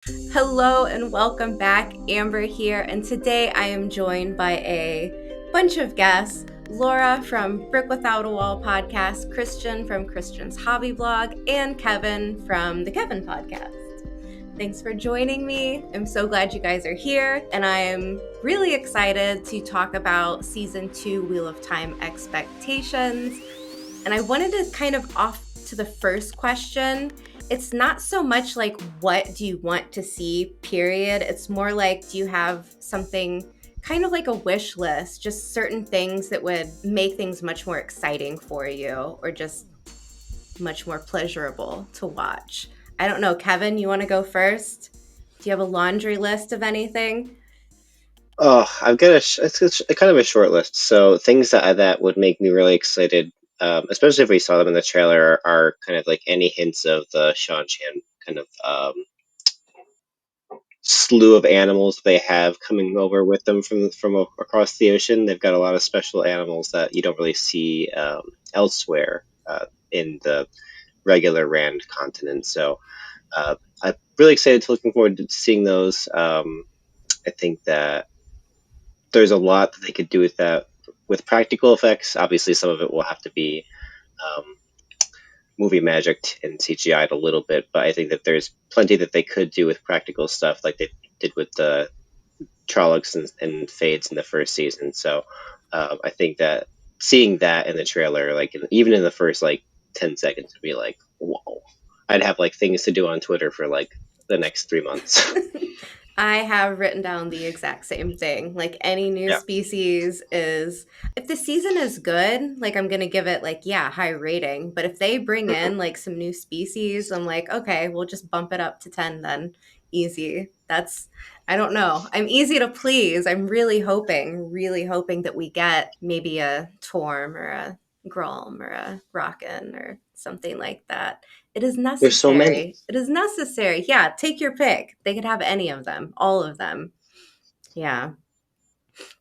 Hello and welcome back. Amber here, and today I am joined by a bunch of guests. Laura from Brick Without a Wall podcast, Christian from Christian's Hobby Blog, and Kevin from the Kevin podcast. Thanks for joining me. I'm so glad you guys are here, and I am really excited to talk about season 2 Wheel of Time expectations. And I wanted to kind of off to the first question. It's not so much like what do you want to see, period. It's more like, do you have something kind of like a wish list, just certain things that would make things much more exciting for you or just much more pleasurable to watch? I don't know. Kevin, you want to go first? Do you have a laundry list of anything? Oh, I've got it's a kind of a short list. So things that would make me really excited, especially if we saw them in the trailer, are kind of like any hints of the Seanchan kind of slew of animals they have coming over with them from across the ocean. They've got a lot of special animals that you don't really see elsewhere in the regular Rand continent. So I'm really excited to looking forward to seeing those. I think that there's a lot that they could do with that with practical effects. Obviously, some of it will have to be um, movie magic and CGI'd a little bit, but I think that there's plenty that they could do with practical stuff, like they did with the Trollocs and Fades in the first season. So I think that seeing that in the trailer, like even in the first like 10 seconds, would be like, whoa! I'd have like things to do on Twitter for like the next 3 months. I have written down the exact same thing. Like any new Yeah. species is, if the season is good, like I'm going to give it like, yeah, high rating. But if they bring in like some new species, I'm like, okay, we'll just bump it up to 10 then. Easy. I don't know. I'm easy to please. I'm really hoping that we get maybe a Torm or a Grom or a Rockin or something like that. It is There's so many. necessary. It is necessary. Yeah, take your pick. They could have any of them, all of them. Yeah.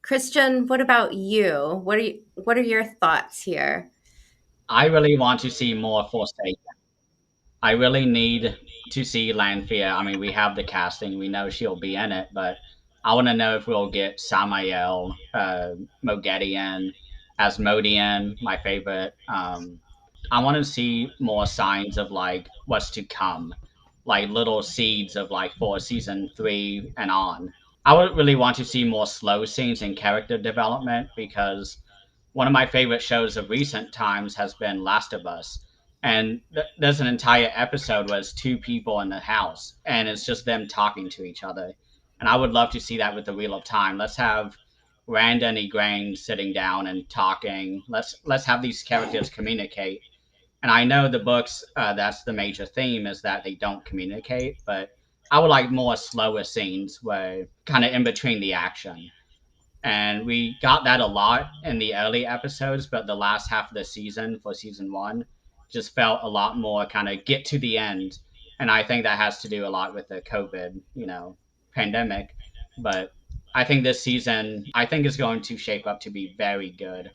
Christian, what about you? What are your thoughts here? I really want to see more Forsaken. I really need to see Lanfear. I mean, we have the casting. We know she'll be in it, but I want to know if we'll get Samael, Mogedion, Asmodian, my favorite. I want to see more signs of like what's to come, like little seeds of like for season 3 and on. I would really want to see more slow scenes and character development because one of my favorite shows of recent times has been Last of Us. And there's an entire episode where it's two people in the house and it's just them talking to each other. And I would love to see that with the Wheel of Time. Let's have Rand and Egwene sitting down and talking. Let's have these characters communicate. And I know the books, that's the major theme is that they don't communicate, but I would like more slower scenes where kind of in between the action, and we got that a lot in the early episodes, but the last half of the season for season 1 just felt a lot more kind of get to the end. And I think that has to do a lot with the COVID, pandemic. But I think this season, I think is going to shape up to be very good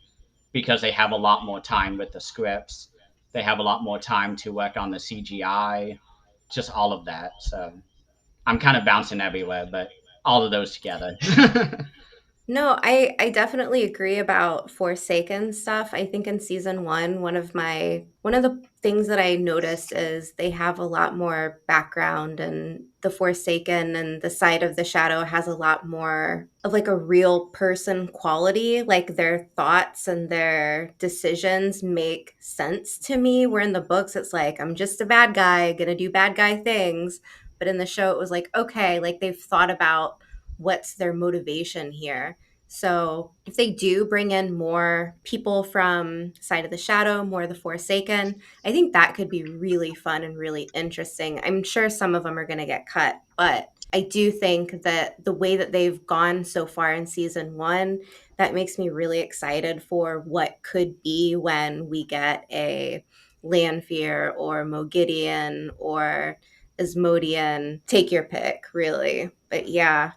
because they have a lot more time with the scripts. They have a lot more time to work on the CGI, just all of that. So I'm kind of bouncing everywhere, but all of those together. No, I definitely agree about Forsaken stuff. I think in season one, one of the things that I noticed is they have a lot more background, and the Forsaken and the side of the shadow has a lot more of like a real person quality. Like their thoughts and their decisions make sense to me. Where in the books it's like I'm just a bad guy, gonna do bad guy things. But in the show it was like, okay, like they've thought about what's their motivation here. So if they do bring in more people from Side of the Shadow, more of the Forsaken, I think that could be really fun and really interesting. I'm sure some of them are going to get cut, but I do think that the way that they've gone so far in season one, that makes me really excited for what could be when we get a Lanfear or Mogideon or Asmodian. Take your pick, really. But yeah.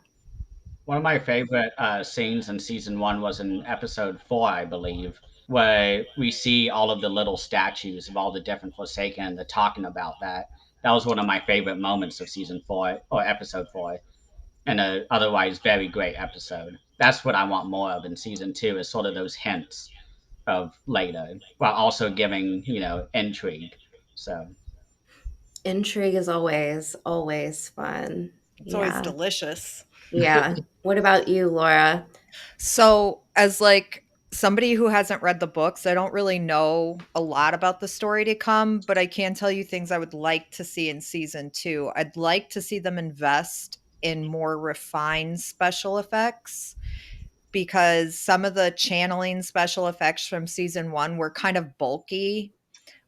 One of my favorite scenes in season 1 was in episode 4, I believe, where we see all of the little statues of all the different Forsaken. They're talking about that, That was one of my favorite moments of season 4 or episode 4, and a otherwise very great episode. That's what I want more of in season 2, is sort of those hints of later, while also giving intrigue. So Intrigue is always fun. It's always Yeah. delicious. Yeah. What about you, Laura? So, as like somebody who hasn't read the books, I don't really know a lot about the story to come, but I can tell you things I would like to see in season 2. I'd like to see them invest in more refined special effects because some of the channeling special effects from season 1 were kind of bulky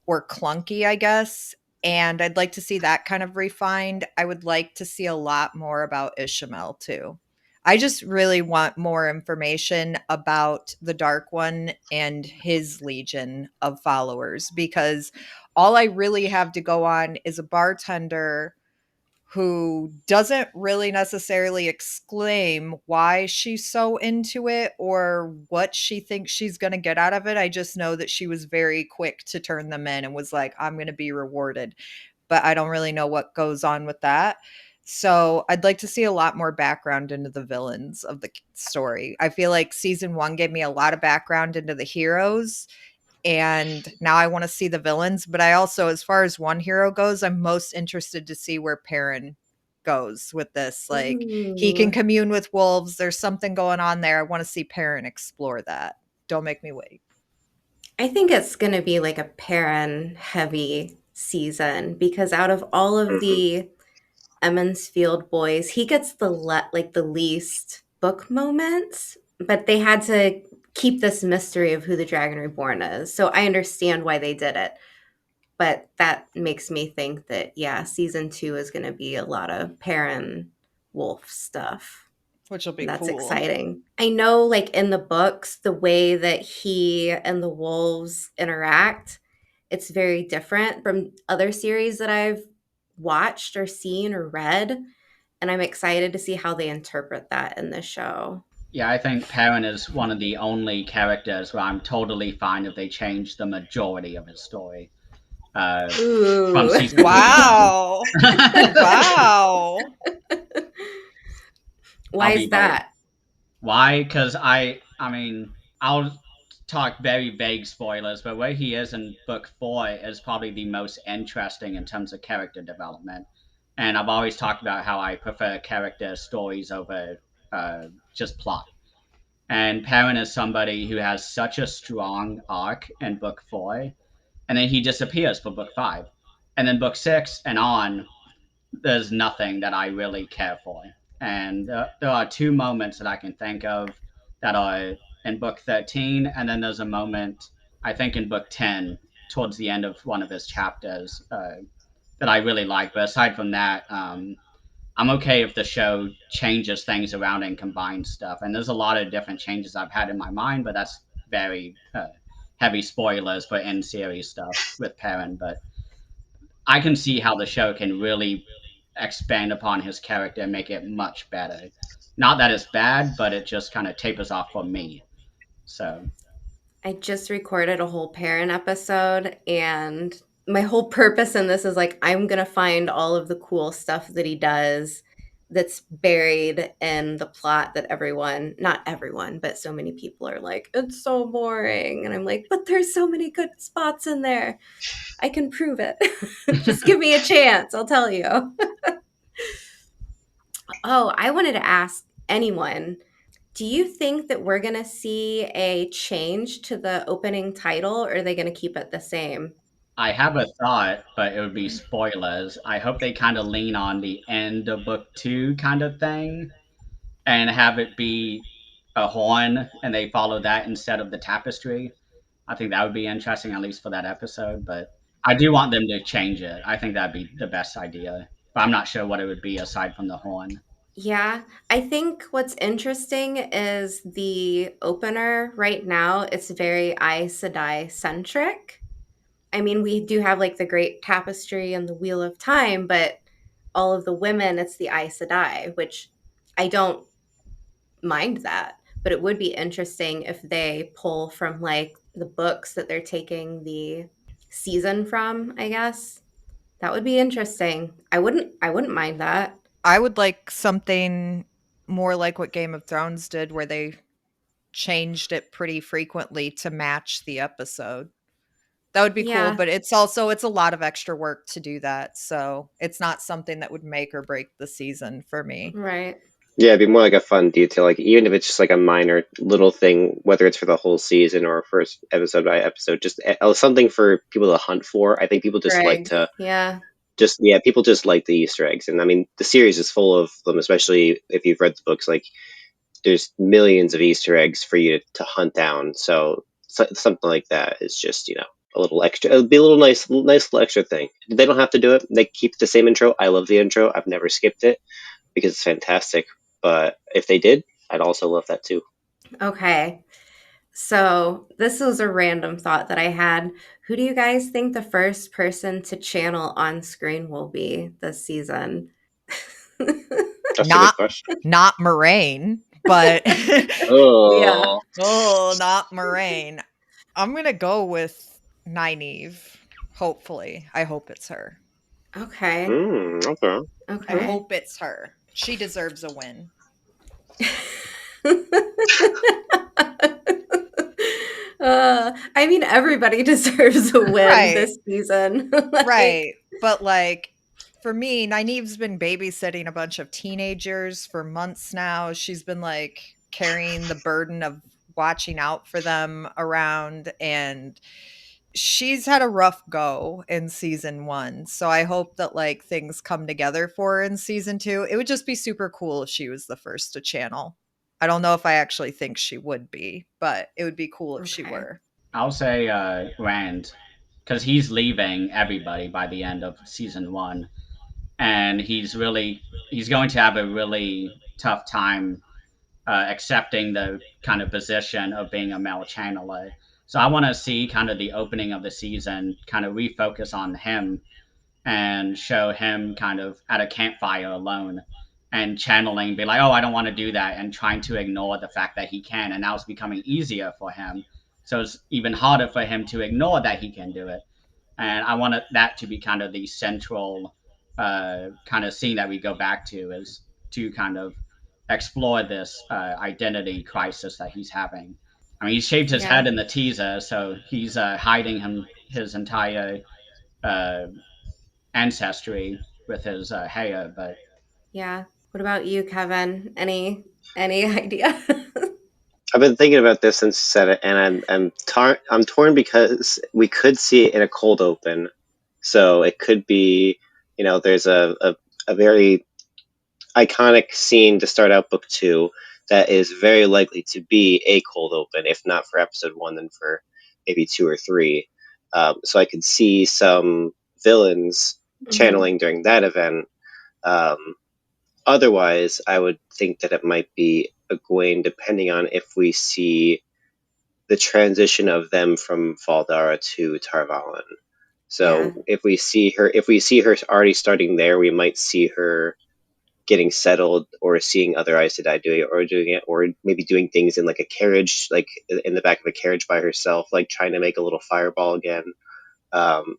or clunky, I guess. And I'd like to see that kind of refined. I would like to see a lot more about Ishmael too. I just really want more information about the Dark One and his legion of followers because all I really have to go on is a bartender who doesn't really necessarily exclaim why she's so into it or what she thinks she's going to get out of it. I just know that she was very quick to turn them in and was like, I'm going to be rewarded. But I don't really know what goes on with that. So I'd like to see a lot more background into the villains of the story. I feel like season 1 gave me a lot of background into the heroes and now I want to see the villains. But I also, as far as one hero goes, I'm most interested to see where Perrin goes with this. Like he can Ooh. commune with wolves. There's something going on there. I want to see Perrin explore that. Don't make me wait. I think it's going to be like a Perrin heavy season because out of all of the Emmons Field boys, he gets like the least book moments, but they had to keep this mystery of who the Dragon Reborn is. So I understand why they did it. But that makes me think that yeah, season 2 is going to be a lot of Perrin Wolf stuff. Which will be That's cool. exciting. I know, like in the books, the way that he and the wolves interact, it's very different from other series that I've watched or seen or read. And I'm excited to see how they interpret that in this show. yeah, I think Perrin is one of the only characters where I'm totally fine if they change the majority of his story uh, from Ooh. season 2 to season. Wow. Wow. Why I'll be is bold. that? Why? Because I mean, I'll talk very vague spoilers, but where he is in book 4 is probably the most interesting in terms of character development. And I've always talked about how I prefer character stories over just plot. And Perrin is somebody who has such a strong arc in book 4, and then he disappears for book 5. And then book 6 and on, there's nothing that I really care for. And there are two moments that I can think of that are in book 13, and then there's a moment, I think, in book 10, towards the end of one of his chapters, that I really like. But aside from that, I'm okay if the show changes things around and combines stuff. And there's a lot of different changes I've had in my mind, but that's very heavy spoilers for in series stuff with Perrin. But I can see how the show can really expand upon his character and make it much better. Not that it's bad, but it just kind of tapers off for me. So I just recorded a whole Perrin episode, and my whole purpose in this is like I'm gonna find all of the cool stuff that he does that's buried in the plot that everyone, not everyone, but so many people are like, it's so boring. And I'm like, but there's so many good spots in there. I can prove it. Just give me a chance, I'll tell you. Oh, I wanted to ask anyone, do you think that we're going to see a change to the opening title, or are they going to keep it the same? I have a thought, but it would be spoilers. I hope they kind of lean on the end of book 2 kind of thing and have it be a horn and they follow that instead of the tapestry. I think that would be interesting, at least for that episode. But I do want them to change it. I think that'd be the best idea. But I'm not sure what it would be aside from the horn. Yeah, I think what's interesting is the opener right now, it's very Aes Sedai centric. I mean, we do have like the Great Tapestry and the Wheel of Time, but all of the women, it's the Aes Sedai, which I don't mind that. But it would be interesting if they pull from like the books that they're taking the season from, I guess. That would be interesting. I wouldn't mind that. I would like something more like what Game of Thrones did, where they changed it pretty frequently to match the episode. That would be cool, Yeah, but it's a lot of extra work to do that. So it's not something that would make or break the season for me. right. Yeah, it'd be more like a fun detail, like even if it's just like a minor little thing, whether it's for the whole season or first episode by episode, just something for people to hunt for. I think people just like Greg. to Yeah, people just like the Easter eggs, and I mean the series is full of them, especially if you've read the books. Like there's millions of Easter eggs for you to hunt down. So something like that is just a little extra. It'd be a little nice little extra thing. They don't have to do it. They keep the same intro. I love the intro. I've never skipped it because it's fantastic. But if they did, I'd also love that too. okay. So this was a random thought that I had. Who do you guys think the first person to channel on screen will be this season? That's a good Not question. not Moraine, but Yeah. Oh, oh, not Moraine. I'm gonna go with Nynaeve. Hopefully, I hope it's her. Okay. okay. I Okay. hope it's her. She deserves a win. I mean, everybody deserves a win Right. this season. Like, Right. But like for me, Nynaeve's been babysitting a bunch of teenagers for months now. She's been like carrying the burden of watching out for them around, and she's had a rough go in season 1. So I hope that like things come together for her in season 2. It would just be super cool if she was the first to channel. I don't know if I actually think she would be, but it would be cool if she okay. were. I'll say Rand, because he's leaving everybody by the end of season one, and he's going to have a really tough time accepting the kind of position of being a male channeler. So I want to see kind of the opening of the season kind of refocus on him and show him kind of at a campfire alone and channeling, be like, oh, I don't want to do that, and trying to ignore the fact that he can. And now it's becoming easier for him. So it's even harder for him to ignore that he can do it. And I want that to be kind of the central kind of scene that we go back to, is to kind of explore this identity crisis that he's having. I mean, he shaved his Yeah. head in the teaser, so he's hiding his entire uh, ancestry with his hair. But Yeah. What about you, Kevin? Any idea? I've been thinking about this since you said it, and I'm torn because we could see it in a cold open, so it could be, there's a very iconic scene to start out book two that is very likely to be a cold open, if not for episode one, then for maybe two or three. So I could see some villains Hmm. channeling during that event. Um, Otherwise, I would think that it might be Egwene, depending on if we see the transition of them from Valdara to Tarvalin. Yeah. So if we see her already starting there, we might see her getting settled or seeing other Aes Sedai doing it, or maybe doing things in like a carriage, like in the back of a carriage by herself, like trying to make a little fireball again.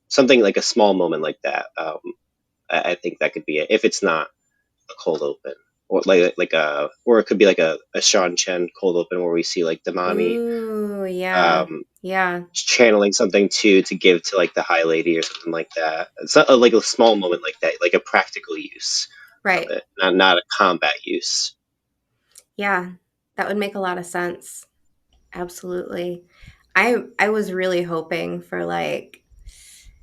Something like a small moment like that. I think that could be it. If it's not a cold open, or or it could be like a Seanchan cold open where we see like Damani Ooh, yeah. um, Yeah. channeling something to give to like the High Lady or something like that. It's not like a small moment like that, like a practical use of Right. it, not a combat use. Yeah. That would make a lot of sense. Absolutely. I was really hoping for like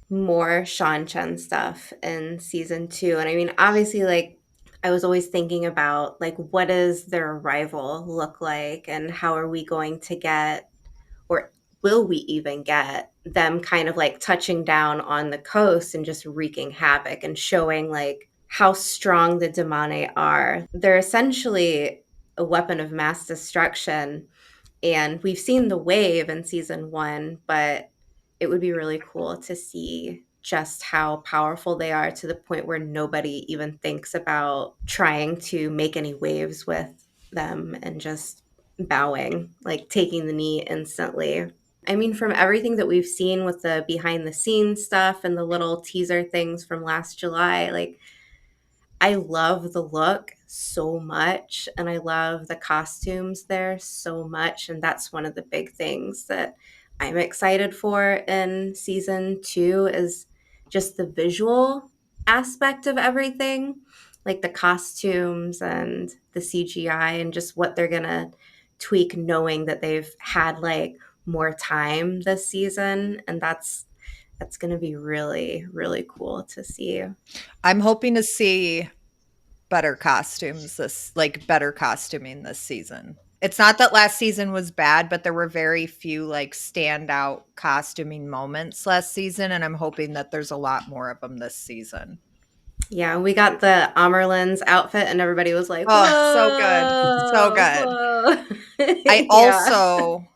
more Sean Chen stuff in season two. And I mean, obviously, like, I was always thinking about, like, what does their arrival look like? And how are we going to get, or will we even get them kind of like touching down on the coast and just wreaking havoc and showing, like, how strong the Damane are? They're essentially a weapon of mass destruction, and we've seen the wave in season one, but it would be really cool to see just how powerful they are to the point where nobody even thinks about trying to make any waves with them and just bowing, like taking the knee instantly. I mean, from everything that we've seen with the behind the scenes stuff and the little teaser things from last July, like I love the look so much and I love the costumes there so much. And that's one of the big things that I'm excited for in season 2 is just the visual aspect of everything, like the costumes and the CGI and just what they're going to tweak knowing that they've had like more time this season and that's going to be really really cool to see. I'm hoping to see better costumes this like better costuming this season. It's not that last season was bad, but there were very few like standout costuming moments last season, and I'm hoping that there's a lot more of them this season. Yeah, we got the Amerlin's outfit and everybody was like, Oh, so good. So "Whoa, good. whoa." I Yeah. also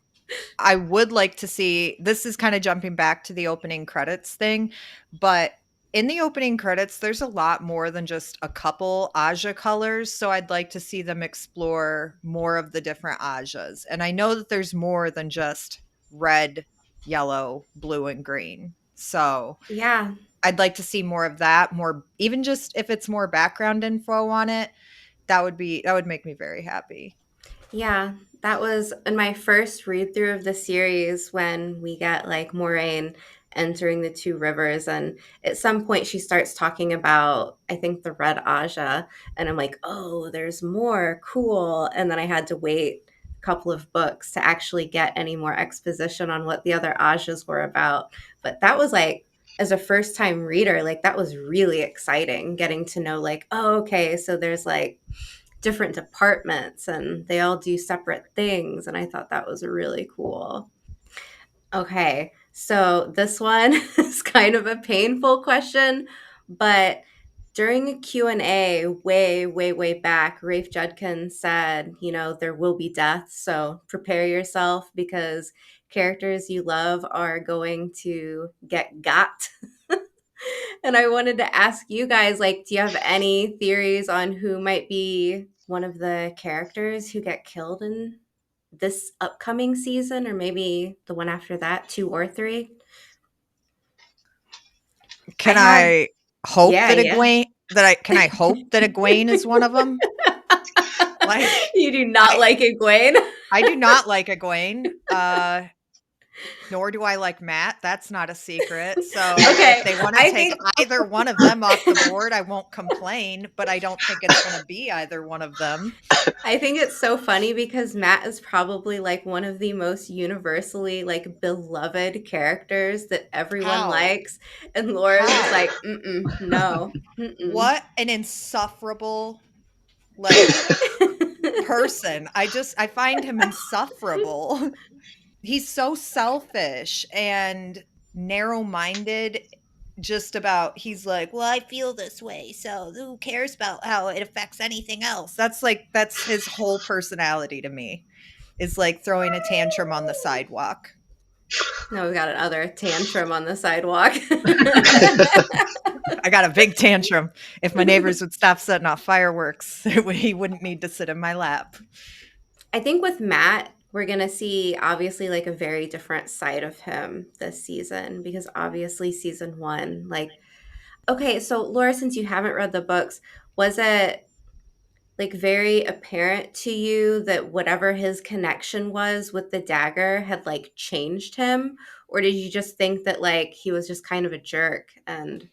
I would like to see, this is kind of jumping back to the opening credits thing, but in the opening credits, there's a lot more than just a couple Aja colors. So I'd like to see them explore more of the different Ajas. And I know that there's more than just red, yellow, blue, and green. So Yeah. I'd like to see more of that, more, even just if it's more background info on it, that would make me very happy. Yeah, that was in my first read through of the series when we get like Moiraine entering the two rivers, and at some point she starts talking about I think the Red Aja, and I'm like, oh, there's more, cool. And then I had to wait a couple of books to actually get any more exposition on what the other Ajas were about. But that was like as a first time reader, like that was really exciting getting to know like, oh, okay, so there's like different departments and they all do separate things. And I thought that was really cool. Okay, so this one is kind of a painful question, but during a Q&A way back, Rafe Judkins said, you know, there will be death, so prepare yourself because characters you love are going to get got. And I wanted to ask you guys, like, do you have any theories on who might be one of the characters who get killed in this upcoming season, or maybe the one after that, 2 or 3? I Can have, I hope yeah, that yeah. I hope that Egwene is one of them? Like, You do not I like Egwene? I do not like Egwene, nor do I like Matt. That's not a secret. So if Okay, they want to I take think either one of them off the board, I won't complain. But I don't think it's going to be either one of them. I think it's so funny because Matt is probably like one of the most universally like beloved characters that everyone How? likes, and Laura's just How? like, mm-mm, no, mm-mm. What an insufferable like person. I find him insufferable. He's so selfish and narrow-minded, just about, he's like, well, I feel this way, so who cares about how it affects anything else? That's his whole personality to me, is like throwing a tantrum on the sidewalk. Now we got another tantrum on the sidewalk. I got a big tantrum. If my neighbors would stop setting off fireworks, he wouldn't need to sit in my lap. I think with Matt, we're going to see obviously like a very different side of him this season because obviously season 1, like, okay, so Laura, since you haven't read the books, was it like very apparent to you that whatever his connection was with the dagger had like changed him? Or did you just think that like he was just kind of a jerk and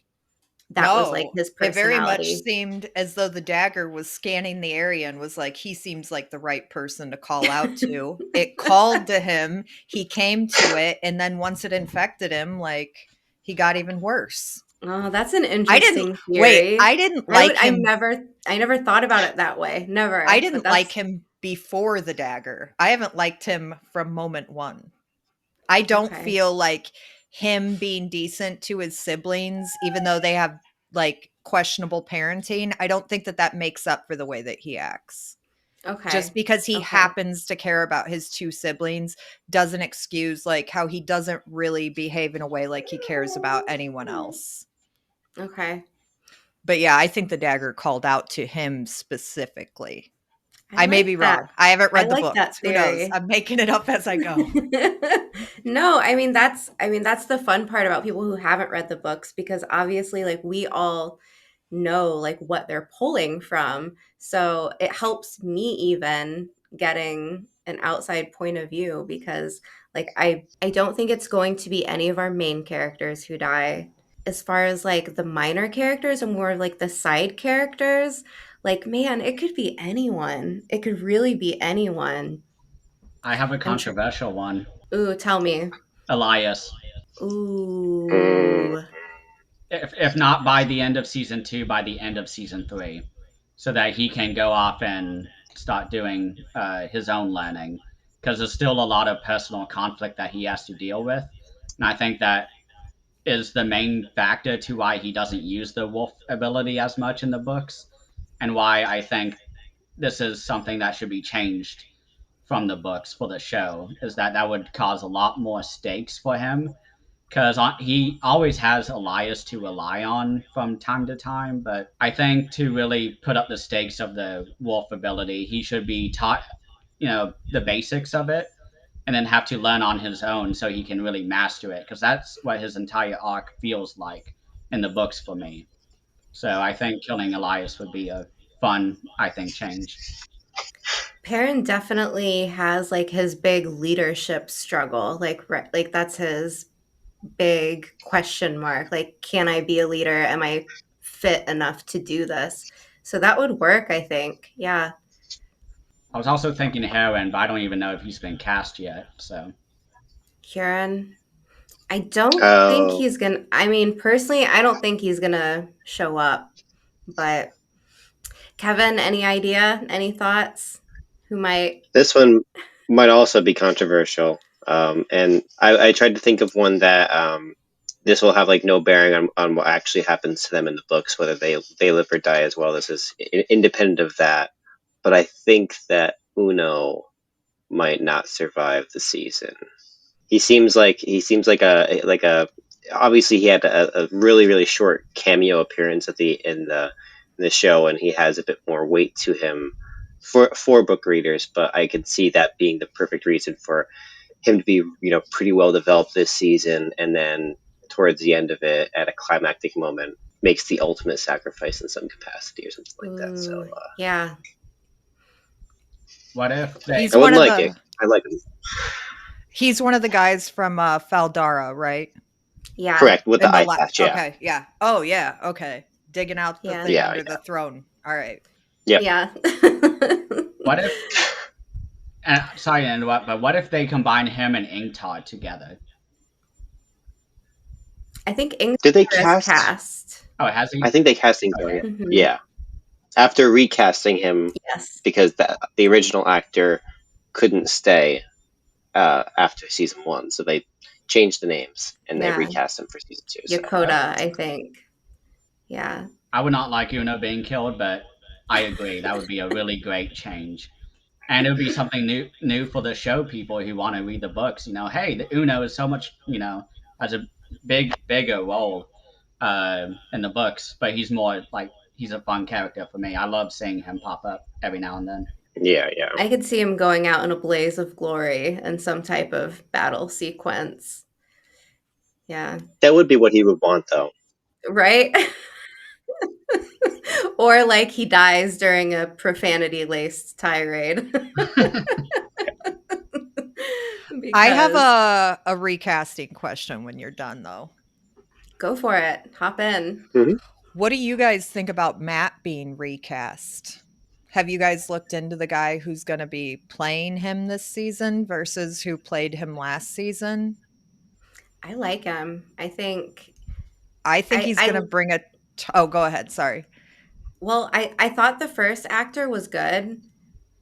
that was like No, his it very much personality? seemed as though the dagger was scanning the area and was like, he seems like the right person to call out to. It called to him, he came to it, and then once it infected him, like, he got even worse. Oh, that's an I didn't interesting wait, theory. I never thought about it that way. I Never. But didn't like that's him before the dagger. I haven't liked him from moment 1. I don't okay. feel like him being decent to his siblings, even though they have like questionable parenting, I don't think that that makes up for the way that he acts. Just Okay. because he Okay. happens to care about his 2 siblings doesn't excuse like how he doesn't really behave in a way like he cares about anyone else. Okay. But yeah, I think the dagger called out to him specifically. I I may like be that. wrong. I haven't I read the like that books. Who knows? theory. I'm making it up as I go. No, I mean that's the fun part about people who haven't read the books because obviously like we all know like what they're pulling from. So it helps me even getting an outside point of view because like I don't think it's going to be any of our main characters who die. As far as like the minor characters and more like the side characters, like man, it could be anyone. It could really be anyone. I have a I'm tr- controversial one. Ooh, tell me. Elias. Mm, Ooh. If not by the end of season 2, by the end of season 3, so that he can go off and start doing his own learning, because there's still a lot of personal conflict that he has to deal with, and I think that is the main factor to why he doesn't use the wolf ability as much in the books, and why I think this is something that should be changed from the books for the show, is that that would cause a lot more stakes for him, because he always has Elias to rely on from time to time. But I think to really put up the stakes of the wolf ability, he should be taught, the basics of it, and then have to learn on his own so he can really master it. Because that's what his entire arc feels like in the books for me. So I think killing Elias would be a fun, I think, change. Perrin definitely has like his big leadership struggle. Like that's his big question mark. Like, can I be a leader? Am I fit enough to do this? So that would work, I think. Yeah. I was also thinking Heron, but I don't even know if he's been cast yet. So Kieran, I don't think oh, he's gonna, I mean, personally, I don't think he's gonna show up. But Kevin, any idea? Any thoughts? Who might? this one might also be controversial. And I tried to think of one that this will have like no bearing on what actually happens to them in the books, whether they live or die as well. This is independent of that. But I think that Uno might not survive the season. He seems like a obviously he had a really really short cameo appearance in the show, and he has a bit more weight to him for book readers. But I could see that being the perfect reason for him to be pretty well developed this season, and then towards the end of it, at a climactic moment, makes the ultimate sacrifice in some capacity or something like that. So Ooh, yeah, what if they? He's I one wouldn't of like it. the I like him. he's one of the guys from Faldara, right? yeah, Correct with In the the eye patch. Yeah, okay, yeah. Oh yeah, okay. Digging out the yeah, thing yeah, under the throne. All right. yeah. yeah. What if? Sorry to interrupt, but what if they combine him and Ingtar together? I think Did they Ingvar is cast? cast. Oh, has I he? think they casting Okay. going. Hmm. Yeah, after recasting him Yes. because the original actor couldn't stay after season 1, so they changed the names and they Yeah. recast him for season 2. So Yakota, I think. Yeah. I would not like Uno being killed, but I agree that would be a really great change, and it would be something new for the show people who want to read the books. Hey, the Uno is so much, has a bigger role in the books, but he's more like he's a fun character for me. I love seeing him pop up every now and then. yeah, yeah, I could see him going out in a blaze of glory in some type of battle sequence. Yeah. that would be what he would want though. Right? Or like he dies during a profanity laced tirade. I have Because a recasting question when you're done though. go for it. Hop in. Hmm. What do you guys think about Matt being recast? Have you guys looked into the guy who's going to be playing him this season versus who played him last season? I like him. I think he's going to I bring a oh, go ahead, sorry. well, I thought the first actor was good,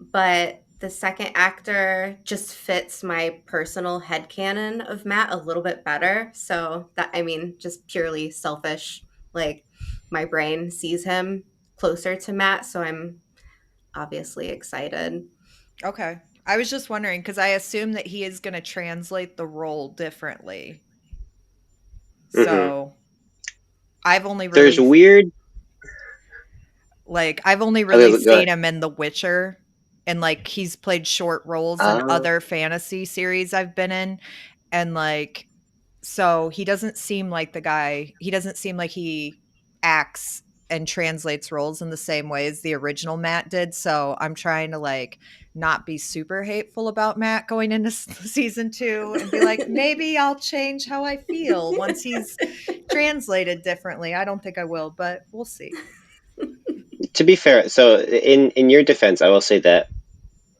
but the second actor just fits my personal headcanon of Matt a little bit better. So that I mean, just purely selfish, like my brain sees him closer to Matt, so I'm obviously excited. Okay. I was just wondering because I assume that he is going to translate the role differently. Hmm. So I've only There's really weird. like I've only Okay, really go seen ahead. him in The Witcher. and like he's played short roles in Uh, other fantasy series I've been in, and like so he doesn't seem like he doesn't seem like he acts and translates roles in the same way as the original Matt did. So I'm trying to like not be super hateful about Matt going into season 2 and be like, maybe I'll change how I feel once he's translated differently. I don't think I will, but we'll see. to be fair, so in your defense, I will say that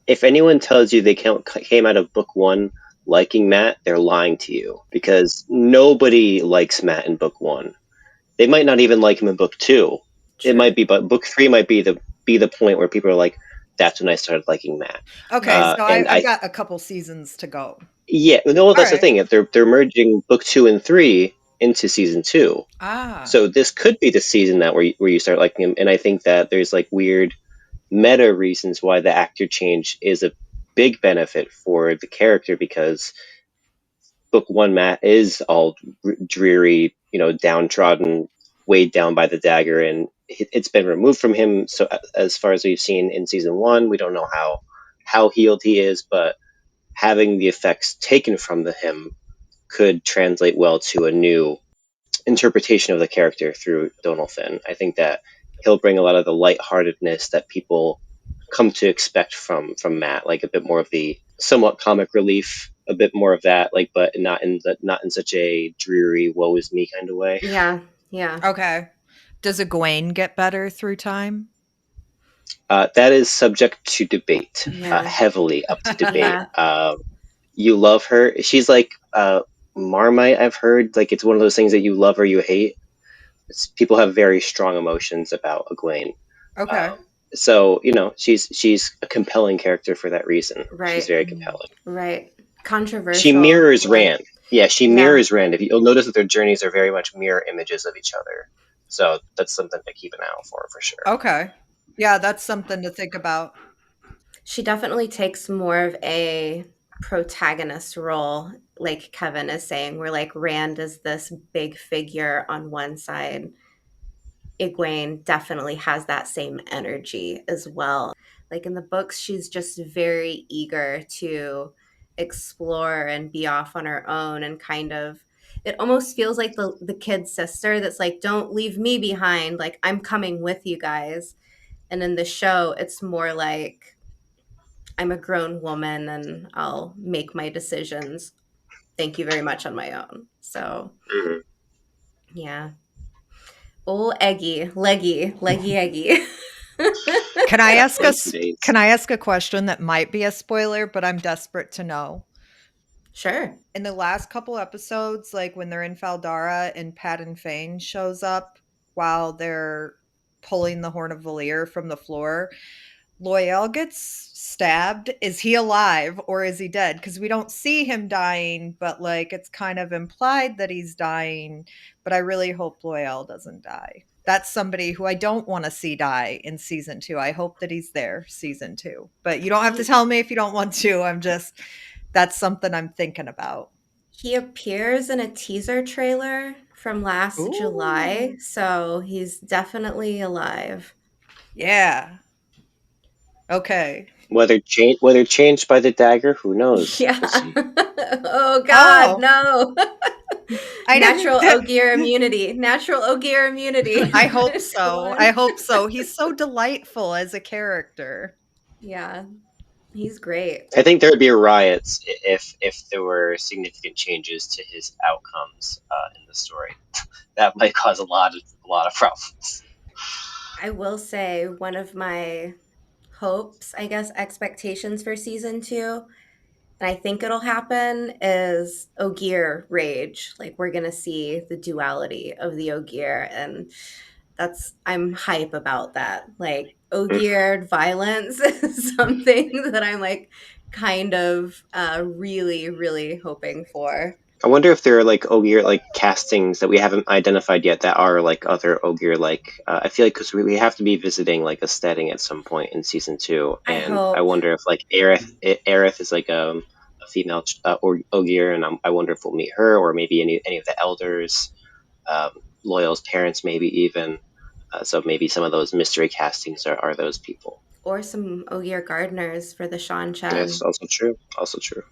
if anyone tells you they came out of book one liking Matt, they're lying to you because nobody likes Matt in book one. They might not even like him in book two. It True. might be, but book three might be the point where people are like, "That's when I started liking Matt." Okay, so And I've got a couple seasons to go. yeah, no, All that's the right. thing. If they're merging book two and three into season two, Ah, so this could be the season that where you start liking him. And I think that there's like weird meta reasons why the actor change is a big benefit for the character because book one Matt is all dreary, downtrodden, weighed down by the dagger, and it's been removed from him. So as far as we've seen in season one, we don't know how healed he is, but having the effects taken from him could translate well to a new interpretation of the character through Donal Finn. I think that he'll bring a lot of the lightheartedness that people come to expect from Matt, like a bit more of the somewhat comic relief, a bit more of that, like, but not in such a dreary woe is me kind of way. Yeah, yeah, okay. Does Egwene get better through time? That is subject to debate, yeah, heavily up to debate. yeah. You love her. She's like Marmite. I've heard like it's one of those things that you love or you hate. People have very strong emotions about Egwene. Okay. Um, so she's a compelling character for that reason. She's Right, very Mm. compelling. right. She Controversial. mirrors Yeah, Rand. Yeah, she yeah. mirrors Rand. If you'll notice that their journeys are very much mirror images of each other. So that's something to keep an eye out for sure. Okay. Yeah, that's something to think about. She definitely takes more of a protagonist role, like Kevin is saying, where like Rand is this big figure on one side. Egwene definitely has that same energy as well. Like in the books, she's just very eager to explore and be off on her own and kind of it almost feels like the kid sister that's like, don't leave me behind. Like I'm coming with you guys. And in the show, it's more like I'm a grown woman and I'll make my decisions. Thank you very much on my own. So Mhm. yeah. Oh, leggy, eggy. Can I ask Like today's. can I ask a question that might be a spoiler, but I'm desperate to know? Sure. In the last couple episodes, like when they're in Faldara and Patton Fane shows up while they're pulling the Horn of Valir from the floor, Loial gets stabbed. Is he alive or is he dead? Because we don't see him dying, but like it's kind of implied that he's dying. But I really hope Loial doesn't die. That's somebody who I don't want to see die in season 2. I hope that he's there season 2. But you don't have to He tell me if you don't want to. That's something I'm thinking about. he appears in a teaser trailer from last July, Ooh. so he's definitely alive. Yeah. Okay. Whether changed by the dagger, who knows? We'll Yeah. see. Oh God, Oh, no. I Natural didn't. Ogear immunity. Natural Ogear immunity. I hope Come so. on. I hope so. He's so delightful as a character. Yeah, he's great. I think there would be riots if there were significant changes to his outcomes in the story. That might cause a lot of problems. I will say one of my hopes, I guess, expectations for season two, and I think it'll happen, is Ogear rage. Like we're gonna see the duality of the Ogear, and I'm hype about that. Like Mm. Ogear violence is something that I'm like kind of really, really hoping for. I wonder if there are like Ogier like castings that we haven't identified yet that are like other Ogier like. I feel like because we have to be visiting like a setting at some point in season two, I and I hope. wonder if like Aerith is like a female Ogier, and I wonder if we'll meet her or maybe any of the elders, um, Loyal's parents, maybe even. So maybe some of those mystery castings are those people. or some Ogier gardeners for the That's Seanchan. also true. Also true.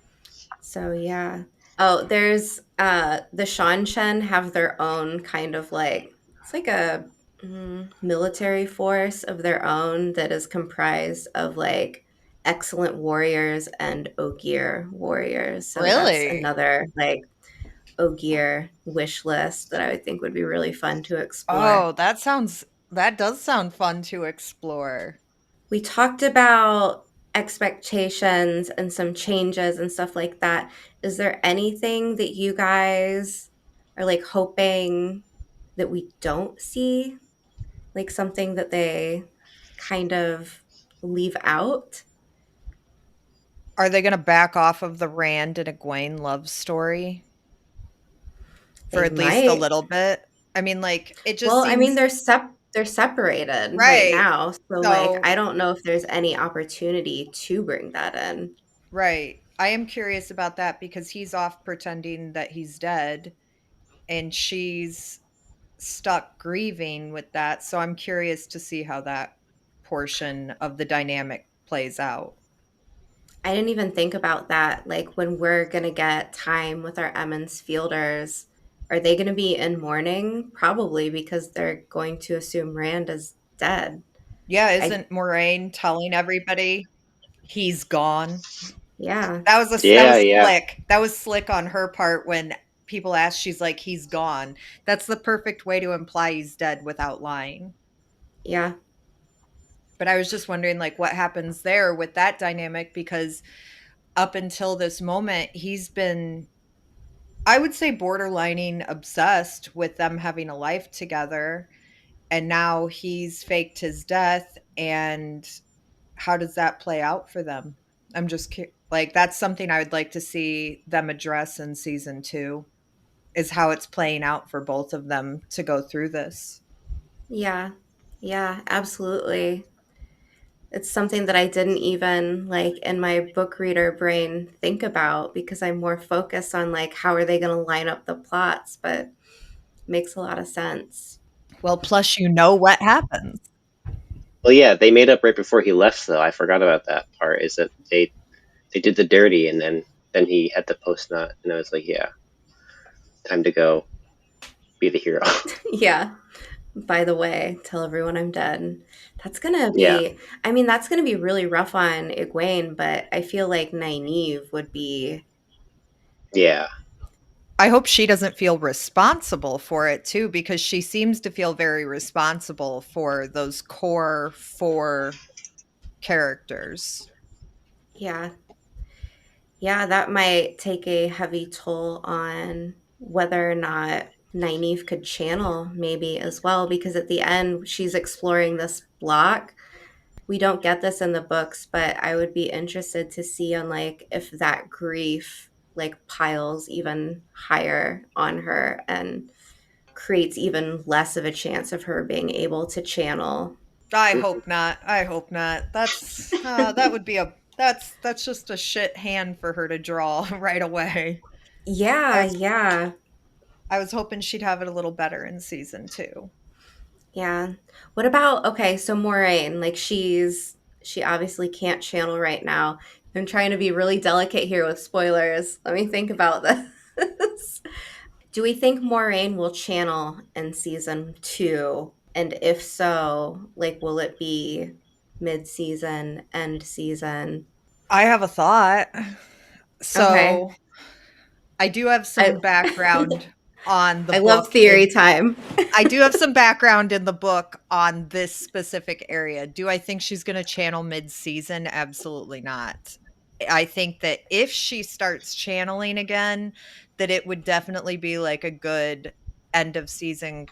So yeah. Oh, there's the Seanchan have their own kind of like it's like a military force of their own that is comprised of like excellent warriors and Ogier warriors. So that's Really? another like Ogier wish list that I would think would be really fun to explore. Oh, that does sound fun to explore. We talked about expectations and some changes and stuff like that. Is there anything that you guys are like hoping that we don't see? Like something that they kind of leave out? Are they going to back off of the Rand and Egwene love story for They at least a might. little bit? I mean, like, it just Well, I mean, seems they're separated right right. now, so like So, I don't know if there's any opportunity to bring that in. right. I am curious about that because he's off pretending that he's dead and she's stuck grieving with that. So I'm curious to see how that portion of the dynamic plays out. I didn't even think about that. Like when we're gonna get time with our Emmons fielders, are they gonna be in mourning? Probably because they're going to assume Rand is dead. Yeah, I isn't Moraine telling everybody he's gone? yeah, That Yeah, was yeah. slick. That was slick on her part when people asked, she's like, "He's gone." That's the perfect way to imply he's dead without lying. yeah, But I was just wondering, like, what happens there with that dynamic because up until this moment, he's been, I would say, borderlining obsessed with them having a life together. And now he's faked his death. And how does that play out for them? I'm just like, that's something I would like to see them address in season 2 is how it's playing out for both of them to go through this. yeah, yeah, absolutely. It's something that I didn't even like in my book reader brain think about because I'm more focused on like how are they gonna line up the plots, but makes a lot of sense. Well, plus you know what happens. Well, yeah, they made up right before he left, though. I forgot about that part. Is that they did the dirty, and then he had the post nut, and I was like, yeah, time to go be the hero. Yeah. By the way, tell everyone I'm dead. That's gonna Yeah, be, I mean, that's gonna be really rough on Egwene, but I feel like Nynaeve would be, yeah, I hope she doesn't feel responsible for it too, because she seems to feel very responsible for those core 4 characters. yeah, yeah, that might take a heavy toll on whether or not Nynaeve could channel maybe as well, because at the end she's exploring this block. We don't get this in the books, but I would be interested to see on like if that grief like piles even higher on her and creates even less of a chance of her being able to channel. I hope not. I hope not. That would be a that's just a shit hand for her to draw right away. I Yeah, was yeah, I was hoping she'd have it a little better in season 2. yeah. What about okay, so Moiraine, like she obviously can't channel right now. I'm trying to be really delicate here with spoilers. Let me think about this. Do we think Moiraine will channel in season 2? And if so, like will it be mid-season, end season? I have a thought. Okay. So, I do have I some background on the I love book theory in time. I do have some background in the book on this specific area. Do I think she's going to channel mid-season? Absolutely not. I think that if she starts channeling again, that it would definitely be like a good end of season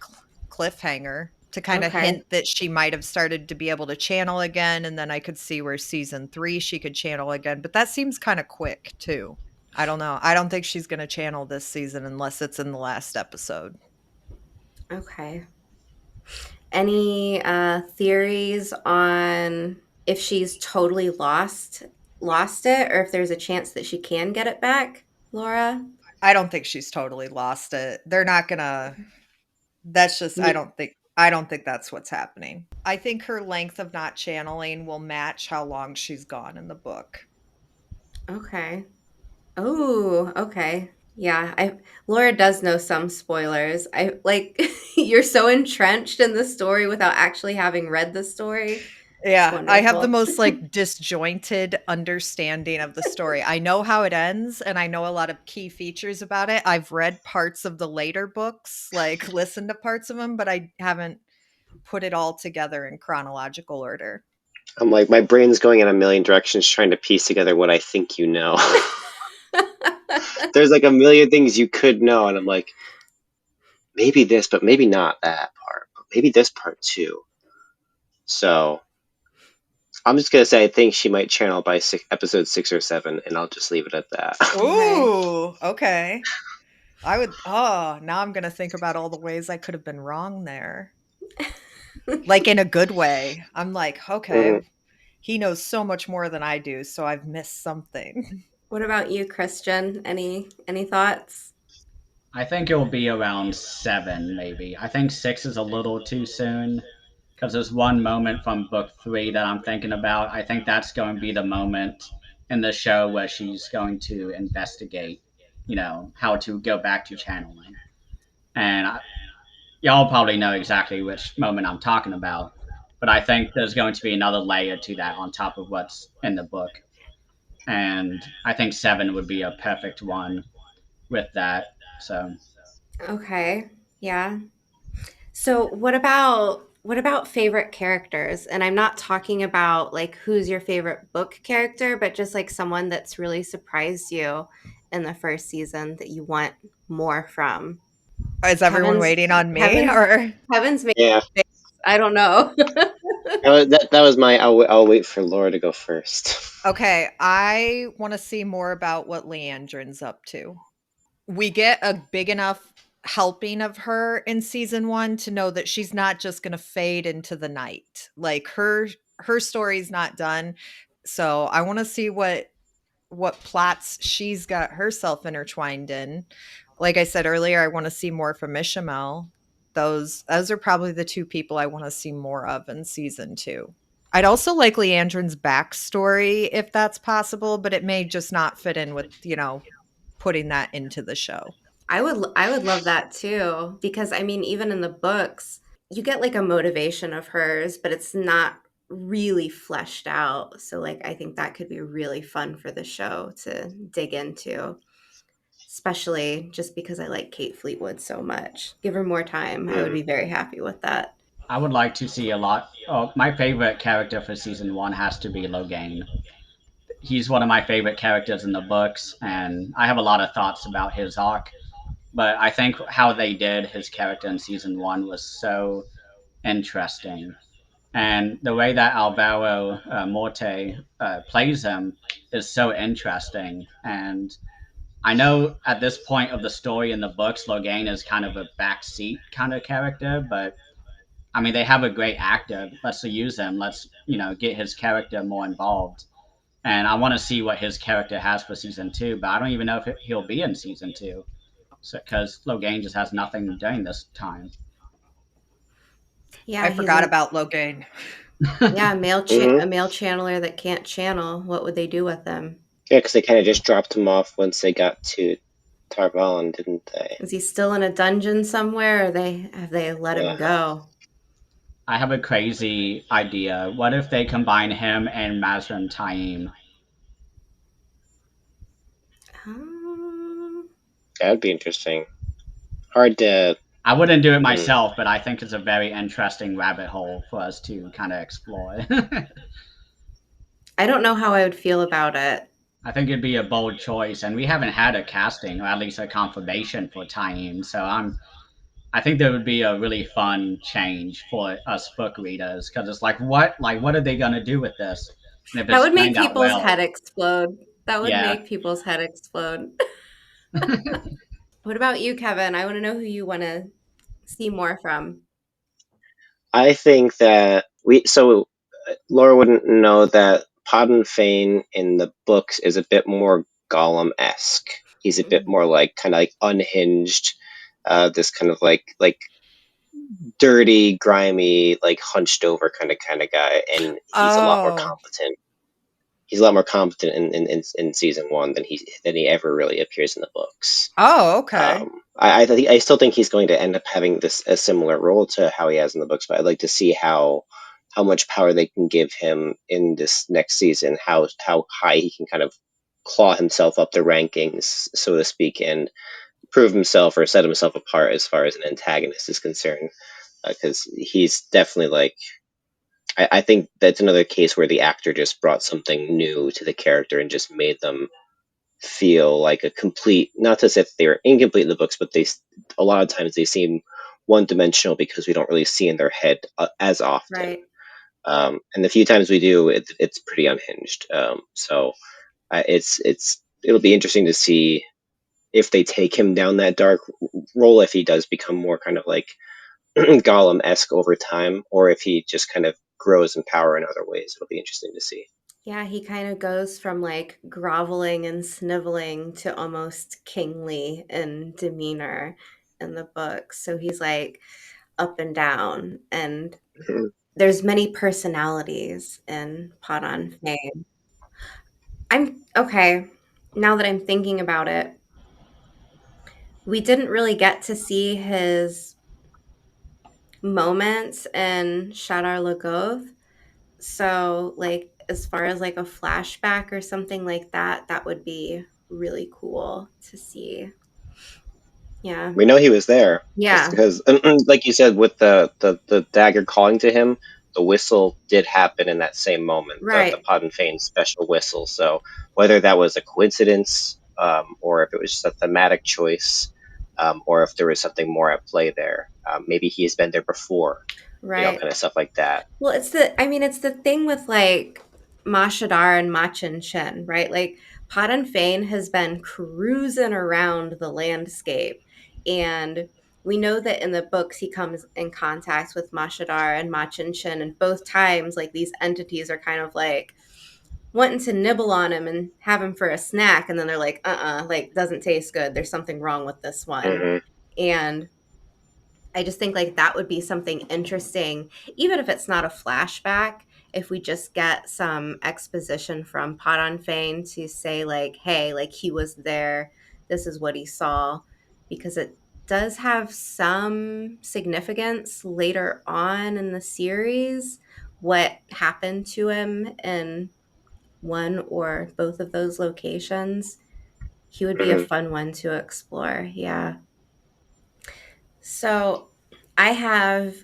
cliffhanger to kind of Okay. hint that she might have started to be able to channel again, and then I could see where season 3 she could channel again, but that seems kind of quick too. I don't know. I don't think she's going to channel this season unless it's in the last episode. Okay. Any theories on if she's totally lost it or if there's a chance that she can get it back, Laura? I don't think she's totally lost it. They're not gonna that's just Me I don't think that's what's happening. I think her length of not channeling will match how long she's gone in the book. Okay. Oh, okay. Yeah, I Laura does know some spoilers. I like you're so entrenched in the story without actually having read the story. It's Yeah, I have the wonderful. most like disjointed understanding of the story. I know how it ends and I know a lot of key features about it. I've read parts of the later books, like listened to parts of them, but I haven't put it all together in chronological order. I'm like, my brain's going in a million directions trying to piece together what I think you know. There's like a million things you could know, and I'm like, maybe this, but maybe not that part. But maybe this part too. So I'm just gonna say I think she might channel by episode 6 or 7, and I'll just leave it at that. Okay. Ooh, okay. I would oh, now I'm going to think about all the ways I could have been wrong there. Like in a good way. I'm like, okay, Mhm. he knows so much more than I do, so I've missed something. What about you, Christian? Any thoughts? I think it'll be around 7, maybe. I think 6 is a little too soon because there's one moment from book 3 that I'm thinking about. I think that's going to be the moment in the show where she's going to investigate, how to go back to channeling. And y'all probably know exactly which moment I'm talking about. But I think there's going to be another layer to that on top of what's in the book. And I think 7 would be a perfect one with that. So Okay. Yeah. So what about favorite characters? And I'm not talking about like who's your favorite book character, but just like someone that's really surprised you in the first season that you want more from. Is everyone Kevin's waiting on me Kevin's or Kevin's making Yeah, a face. I don't know. that was my. I'll wait for Laura to go first. okay, I want to see more about what Leandrin's up to. We get a big enough helping of her in season 1 to know that she's not just going to fade into the night. Like her story's not done. So I want to see what plots she's got herself intertwined in. Like I said earlier, I want to see more from Ishamel. Those are probably the two people I want to see more of in season 2. I'd also like Leandrin's backstory if that's possible, but it may just not fit in with, putting that into the show. I would love that too because I mean even in the books you get like a motivation of hers but it's not really fleshed out. So like I think that could be really fun for the show to dig into, especially just because I like Kate Fleetwood so much. Give her more time. I would Mhm. be very happy with that. I would like to see a lot. Oh, my favorite character for season 1 has to be Logain. He's one of my favorite characters in the books, and I have a lot of thoughts about his arc. But I think how they did his character in season 1 was so interesting. And the way that Alvaro Morte plays him is so interesting. And I know at this point of the story in the books, Logain is kind of a backseat kind of character, but I mean, they have a great actor. Let's use him. Let's, get his character more involved. And I want to see what his character has for season 2, but I don't even know if he'll be in season 2 because Logain just has nothing during this time. Yeah, I he's forgot a about Logain. yeah, Mhm. a male channeler that can't channel. What would they do with him? Yeah, because they kind of just dropped him off once they got to Tarvalon, didn't they? Is he still in a dungeon somewhere or have they let Yeah. him go? I have a crazy idea. What if they combine him and Mazrim Taim? Um, That would be interesting. Hard to. I wouldn't do it Hmm. myself, but I think it's a very interesting rabbit hole for us to kind of explore. I don't know how I would feel about it. I think it'd be a bold choice, and we haven't had a casting or at least a confirmation for Taim, so I think that would be a really fun change for us book readers because it's like what are they gonna do with this? And if That it's would make planned out people's well, head explode. That would yeah. make people's head explode. What about you, Kevin? I want to know who you want to see more from. I think that we. So Laura wouldn't know that Podden Fane in the books is a bit more Gollum-esque. He's a bit Mm. more like kind of like unhinged. This kind of like dirty, grimy, like hunched over kind of guy, and he's a lot more Oh. competent. He's a lot more competent in season one than he ever really appears in the books. Oh, okay. I still think he's going to end up having this a similar role to how he has in the books, but I'd like to see how much power they can give him in this next season, how high he can kind of claw himself up the rankings, so to speak, and prove himself or set himself apart as far as an antagonist is concerned. Because he's definitely like I think that's another case where the actor just brought something new to the character and just made them feel like a complete, not to say that they were incomplete in the books, but a lot of times they seem one dimensional because we don't really see in their head as often. Right. And the few times we do, it's pretty unhinged. So it'll be interesting to see if they take him down that dark role, if he does become more kind of like Gollum esque over time, or if he just kind of grows in power in other ways. It'll be interesting to see. Yeah, he kind of goes from like groveling and sniveling to almost kingly in demeanor in the book. So he's like up and down, and there's many personalities in Pot on Fame. I'm okay. Now that I'm thinking about it, we didn't really get to see his moments in Shadar Lagoth. So, like, as far as like a flashback or something like that, that would be really cool to see. Yeah. We know he was there Yeah. because, like you said, with the dagger calling to him, the whistle did happen in that same moment. The Right. Pod and Fane special whistle. So whether that was a coincidence, or if it was just a thematic choice, or if there was something more at play there, maybe he has been there before. Right. Kind of stuff like that. Well, I mean, it's the thing with like Mashadar and Machin Shin, right? Like Padan Fane has been cruising around the landscape. And we know that in the books he comes in contact with Mashadar and Machin Shin. And both times, like these entities are kind of like wanting to nibble on him and have him for a snack. And then they're like, like doesn't taste good. There's something wrong with this one. Hmm. And I just think like that would be something interesting, even if it's not a flashback. If we just get some exposition from Pot on Fane to say like, hey, like he was there, this is what he saw, because it does have some significance later on in the series what happened to him in one or both of those locations. He would be a Hmm. fun one to explore. Yeah. So I have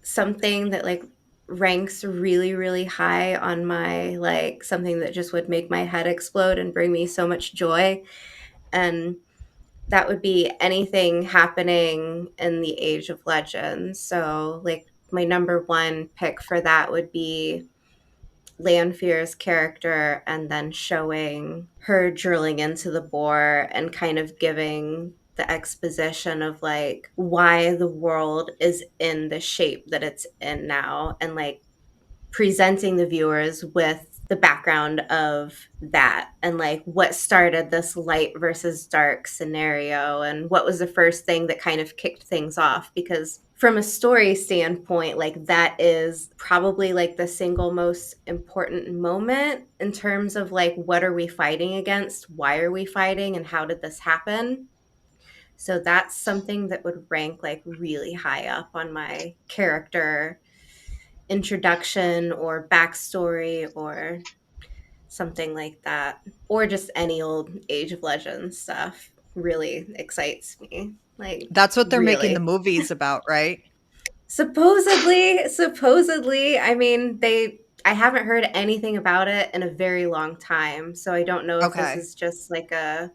something that like ranks really really high on my like something that just would make my head explode and bring me so much joy, and that would be anything happening in the Age of Legends. So like my number one pick for that would be Lanfear's character, and then showing her drilling into the boar and kind of giving the exposition of like why the world is in the shape that it's in now, and like presenting the viewers with the background of that and like what started this light versus dark scenario and what was the first thing that kind of kicked things off, because from a story standpoint like that is probably like the single most important moment in terms of like what are we fighting against, why are we fighting, and how did this happen. So that's something that would rank like really high up on my character introduction or backstory or something like that, or just any old Age of Legends stuff really excites me. Like, That's what they're making the really. movies about, right? Supposedly, I mean, I haven't heard anything about it in a very long time, so I don't know if this Okay. is just like a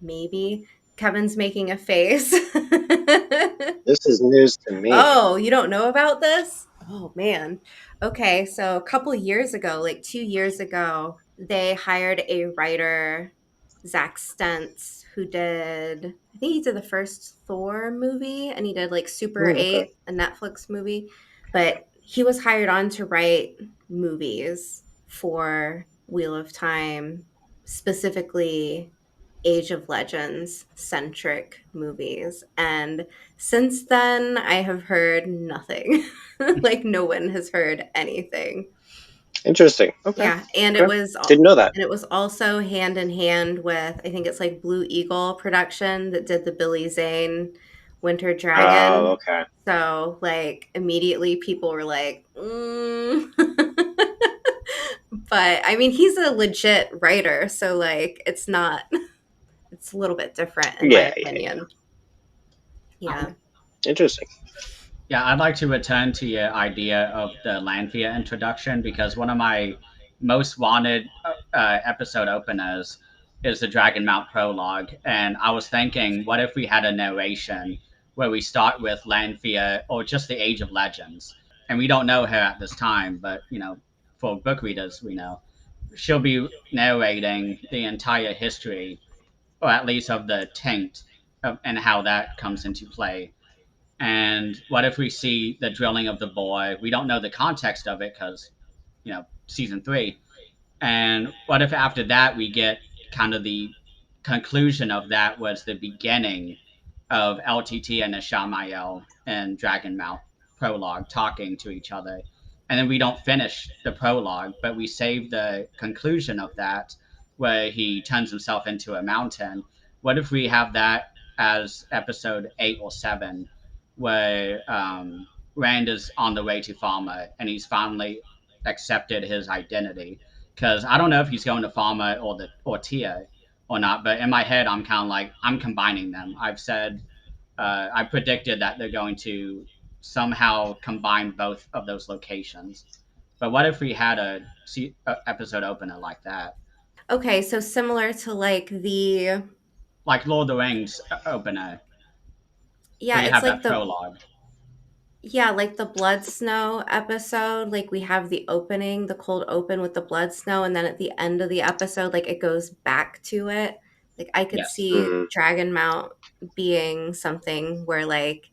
maybe. Kevin's making a face. This is news to me. Oh, you don't know about this? Oh man. Okay, so a couple years ago, like 2 years ago, they hired a writer, Zach Stentz, who did, I think he did the first Thor movie, and he did like Super Okay. 8, a Netflix movie. But he was hired on to write movies for Wheel of Time, specifically Age of Legends centric movies. And since then, I have heard nothing. Like, no one has heard anything. Interesting. Okay. Yeah, and Okay. Didn't know that. it was also hand in hand with, I think it's like Blue Eagle production that did the Billy Zane Winter Oh, Dragon. okay. So like immediately people were like, but I mean he's a legit writer, so like it's not, it's a little bit different in my Yeah, yeah, yeah. opinion. Yeah. Interesting. Yeah, I'd like to return to your idea of the Lanfear introduction because one of my most wanted episode openers is the Dragon Mount prologue. And I was thinking, what if we had a narration where we start with Lanfear or just the Age of Legends? And we don't know her at this time, but, for book readers, we know. She'll be narrating the entire history, or at least of the taint, and how that comes into play. And what if we see the drilling of the boy? We don't know the context of it because, season three. And what if after that we get kind of the conclusion of that was the beginning of LTT and Ishamael and Dragonmount prologue talking to each other. And then we don't finish the prologue, but we save the conclusion of that where he turns himself into a mountain. What if we have that as episode 8 or 7, where Rand is on the way to Farmer and he's finally accepted his identity? Because I don't know if he's going to Farmer or Tia or not, but in my head I'm kind of like I'm combining them. I predicted that they're going to somehow combine both of those locations. But what if we had a episode opener like that, Okay, so similar to like the, like Lord of the Rings opener, where yeah, you it's have like that the, prologue? yeah, like the blood snow episode, like we have the opening, the cold open with the blood snow, and then at the end of the episode, like it goes back to it. Like I could Yes. see Mm. Dragon Mount being something where like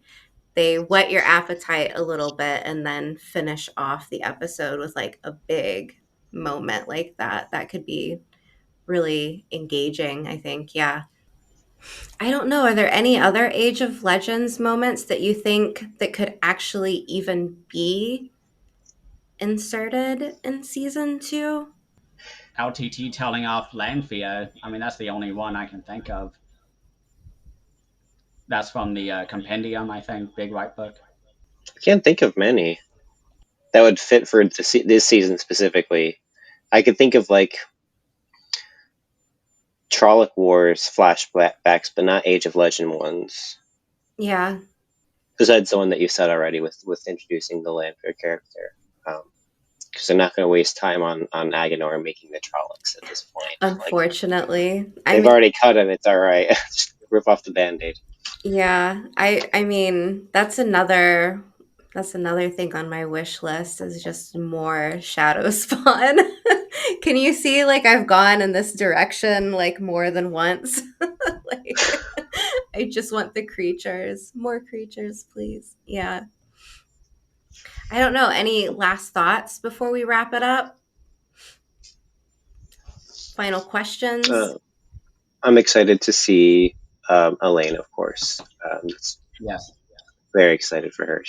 they whet your appetite a little bit and then finish off the episode with like a big moment like that. That could be really engaging, I think. Yeah. I don't know. Are there any other Age of Legends moments that you think that could actually even be inserted in season two? LTT telling off Lanfear. I mean, that's the only one I can think of. That's from the compendium, I think, Big White Book. I can't think of many that would fit for this season specifically. I could think of like Trolloc Wars flashbacks, but not Age of Legend ones. Yeah. Besides the one that you said already with introducing the Lanfear character. Because they're not going to waste time on Agenor making the Trollocs at this point. Like, Unfortunately. I they've mean, already cut him. It's all right. Just rip off the band-aid. yeah. I mean, that's another thing on my wish list is just more shadow spawn. Can you see like I've gone in this direction like more than once? Like I just want the creatures. More creatures, please. Yeah. I don't know. Any last thoughts before we wrap it up? Final questions? Uh, I'm excited to see Elayne, of course. It's Yes. very excited for her.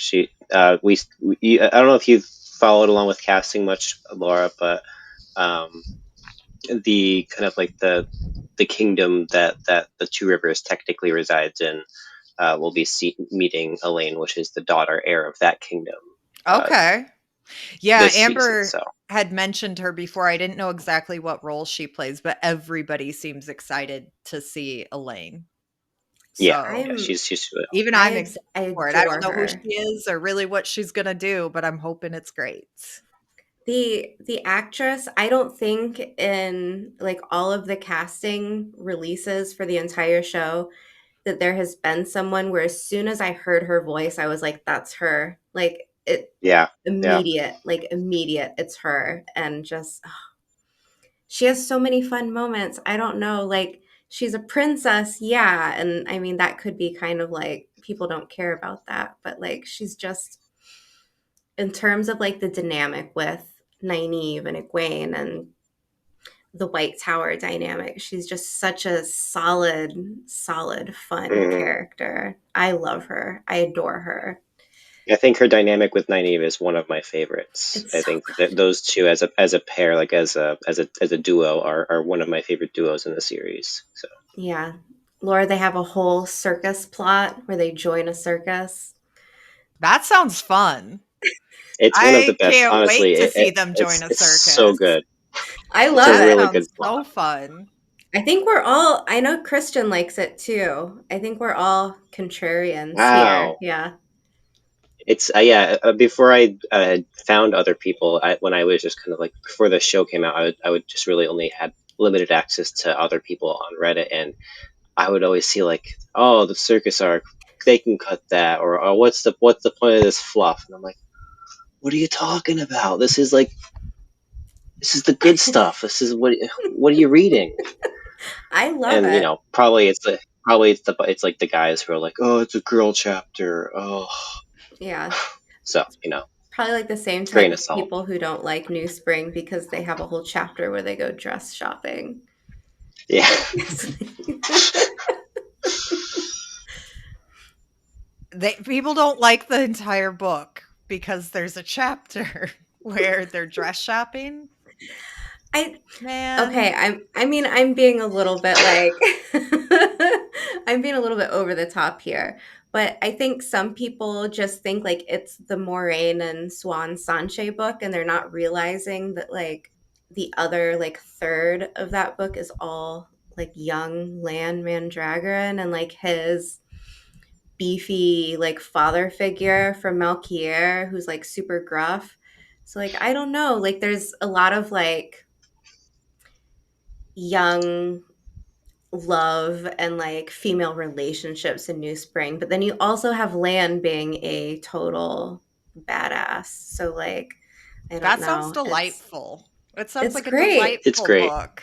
I don't know if you've followed along with casting much, Laura, but um, the kind of like the kingdom that the Two Rivers technically resides in will be meeting Elayne, which is the daughter heir of that kingdom. Uh, Okay. Yeah, this season, Amber so had mentioned her before. I didn't know exactly what role she plays, but everybody seems excited to see Elaine. yeah, So yeah, I'm she's even I'm excited I for it. I don't adore know who her. she is or really what she's gonna do, but I'm hoping it's great. The actress, I don't think in like all of the casting releases for the entire show that there has been someone where as soon as I heard her voice, I was like, that's her. Like it yeah, yeah. immediate, like immediate, it's her. And just she has so many fun moments. I don't know, like she's a princess, yeah, and I mean that could be kind of like people don't care about that, but like she's just in terms of like the dynamic with Nynaeve and Egwene and the White Tower dynamic. She's just such a solid, fun Mhm. character. I love her. I adore her. I think her dynamic with Nynaeve is one of my favorites. It's I so think good. that those two as a pair, like as a duo, are one of my favorite duos in the series. So Yeah. Laura, they have a whole circus plot where they join a circus. That sounds fun. it's one of the I best. can't Honestly, wait to see them join a it's so circus. good. I It's a love That it. really good sounds so plot. fun. I think I know Christian likes it too. I think we're all contrarians here. Wow. Yeah. It's yeah. Before I found other people, when I was just kind of like before the show came out, I would just really only had limited access to other people on Reddit, and I would always see like, oh, the circus arc, they can cut that, or oh, what's the point of this fluff? And I'm like, what are you talking about? This is the good stuff. This is what are you reading? I love And it. it's like the guys who are like, oh, it's a girl chapter. Oh, Yeah. so Probably like the same type grain of of salt. people who don't like New Spring because they have a whole chapter where they go dress shopping. Yeah. People don't like the entire book because there's a chapter where they're dress shopping. I Man, Okay, I'm being a little bit like I'm being a little bit over the top here. But I think some people just think like it's the Moiraine and Swan Sanche book and they're not realizing that like the other like third of that book is all like young Lan Mandragoran and like his beefy like father figure from Malkier who's like super gruff. So like I don't know, like there's a lot of like young love and like female relationships in New Spring, but then you also have Lan being a total badass. So like I don't that sounds know. delightful. It sounds It's like a great. It's delightful great. book.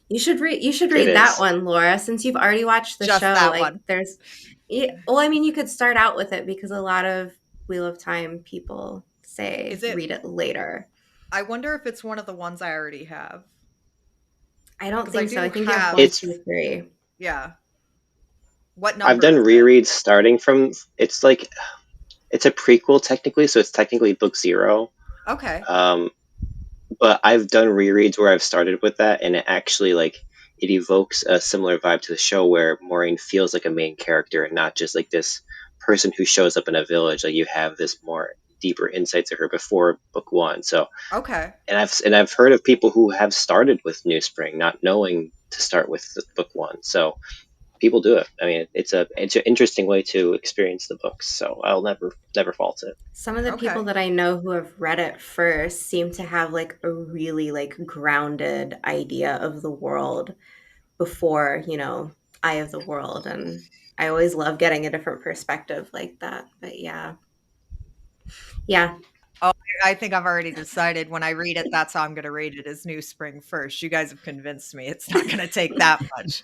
You should It read that is. one, Laura, since you've already watched the Just show. that Like one. there's yeah, well, I mean you could start out with it because a lot of Wheel of Time people say Is it? read it later. I wonder if it's one of the ones I already have. I don't Because I think so. I do think you have have, one, It's two, three. yeah. What I've number done is it? rereads starting from it's like it's a prequel technically, so it's technically book 0. Okay. Um, but I've done rereads where I've started with that, and it actually like it evokes a similar vibe to the show where Moiraine feels like a main character and not just like this person who shows up in a village. Like you have this more deeper insight to her before book 1. So Okay. and I've heard of people who have started with New Spring not knowing to start with book 1. So people do it. I mean, it's an interesting way to experience the books. So I'll never fault it. Some of the people Okay. that I know who have read it first seem to have like a really like grounded idea of the world before, Eye of the World. And I always love getting a different perspective like that. But yeah. Yeah. Oh, I think I've already decided when I read it, that's how I'm going to read it is New Spring first. You guys have convinced me. It's not going to take that much.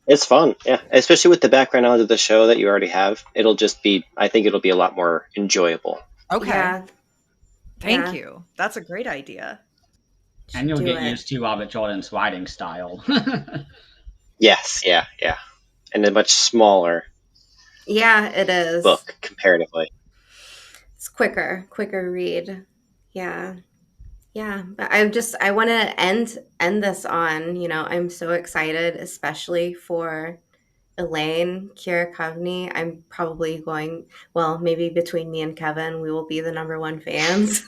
It's fun, yeah. Especially with the background knowledge of the show that you already have. I think it'll be a lot more enjoyable. Okay. Yeah. Thank Yeah. you. That's a great idea. And Should you'll do get it. used to Robert Jordan's writing style. Yes, yeah, yeah. And a much smaller Yeah, it is. book comparatively. It's quicker read. Yeah. Yeah, but I want to end this on, I'm so excited, especially for Elayne Kierakavni. I'm probably going, well, maybe between me and Kevin, we will be the number one fans.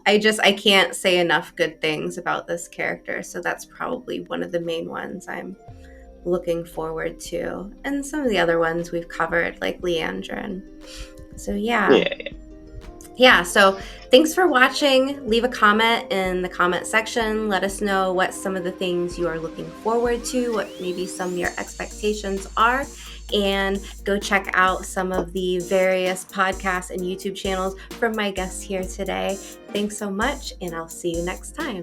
I can't say enough good things about this character, so that's probably one of the main ones I'm looking forward to. And some of the other ones we've covered, like Leandrin. So yeah. Yeah, Yeah, so thanks for watching. Leave a comment in the comment section. Let us know what some of the things you are looking forward to, what maybe some of your expectations are, and go check out some of the various podcasts and YouTube channels from my guests here today. Thanks so much, and I'll see you next time.